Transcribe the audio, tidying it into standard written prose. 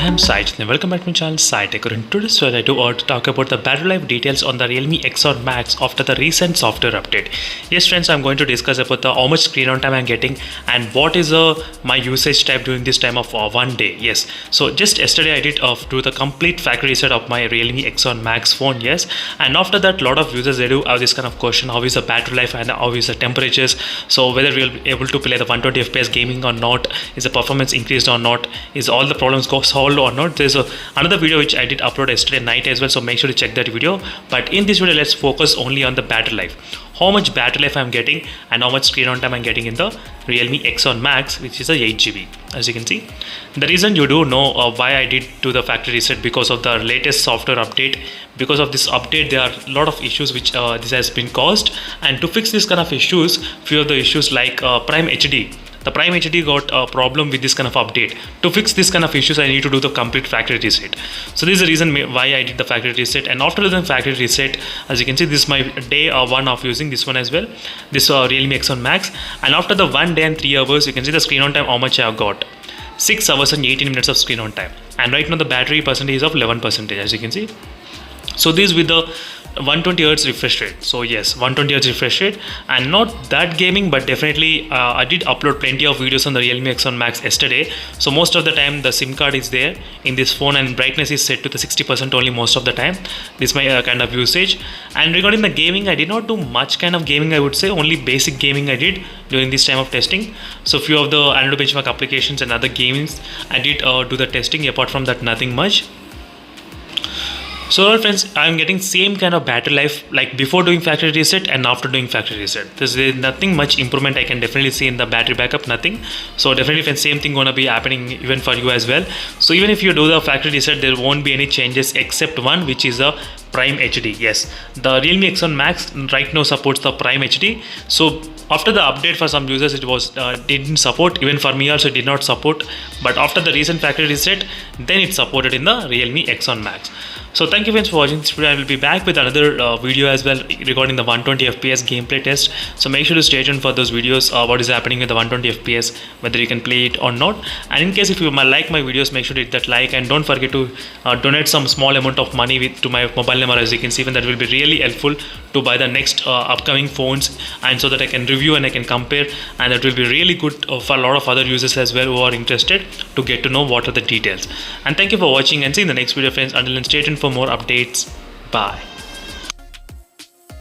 I am Sai and welcome back to my channel Sai Tech. In today's video, I do want to talk about the battery life details on the Realme X7 Max after the recent software update. Yes friends, I'm going to discuss about how much screen on time I'm getting and what is my usage type during this time of one day. Yes, so just yesterday I did do the complete factory reset of my Realme X7 Max phone. Yes, and after that, a lot of users they do have this kind of question: how is the battery life and how is the temperatures? So whether we'll be able to play the 120 FPS gaming or not, is the performance increased or not, is all the problems go solved or not. There's another video which I did upload yesterday night as well, so make sure to check that video. But in this video, let's focus only on the battery life, how much battery life I'm getting and how much screen on time I'm getting in the Realme X7 Max, which is a 8GB. As you can see, the reason you do know why I did do the factory reset, because of the latest software update. Because of this update, there are a lot of issues which this has been caused, and to fix this kind of issues, few of the issues like Prime HD. The Prime HD got a problem with this kind of update. To fix this kind of issues, I need to do the complete factory reset. So this is the reason why I did the factory reset. And after the factory reset, as you can see, this is my day one of using this one as well, this Realme X7 Max. And after the 1 day and 3 hours, you can see the screen on time how much I have got. 6 hours and 18 minutes of screen on time. And right now the battery percentage is of 11%, as you can see. So this with the 120 Hz refresh rate. So yes, 120 Hz refresh rate, and not that gaming, but definitely I did upload plenty of videos on the Realme X7 Max yesterday. So most of the time the SIM card is there in this phone and brightness is set to the 60% only most of the time. This is my kind of usage. And regarding the gaming, I did not do much kind of gaming, I would say. Only basic gaming I did during this time of testing. So few of the Android benchmark applications and other games I did do the testing. Apart from that, nothing much. So all friends, I'm getting same kind of battery life like before doing factory reset and after doing factory reset. There's nothing much improvement I can definitely see in the battery backup, nothing. So definitely friends, same thing gonna be happening even for you as well. So even if you do the factory reset, there won't be any changes except one, which is a Prime HD. Yes, the Realme X7 Max right now supports the Prime HD. So after the update, for some users it was didn't support, even for me also it did not support, but after the recent factory reset, then it supported in the Realme X7 Max. So thank you friends for watching this video. I will be back with another video as well regarding the 120 FPS gameplay test. So make sure to stay tuned for those videos, what is happening with the 120 FPS, whether you can play it or not. And in case if you like my videos, make sure to hit that like, and don't forget to donate some small amount of money to my mobile number, as you can see. Even that will be really helpful to buy the next upcoming phones, and so that I can review and I can compare, and that will be really good for a lot of other users as well who are interested to get to know what are the details. And thank you for watching, and see you in the next video friends. Until then, stay tuned for more updates. Bye.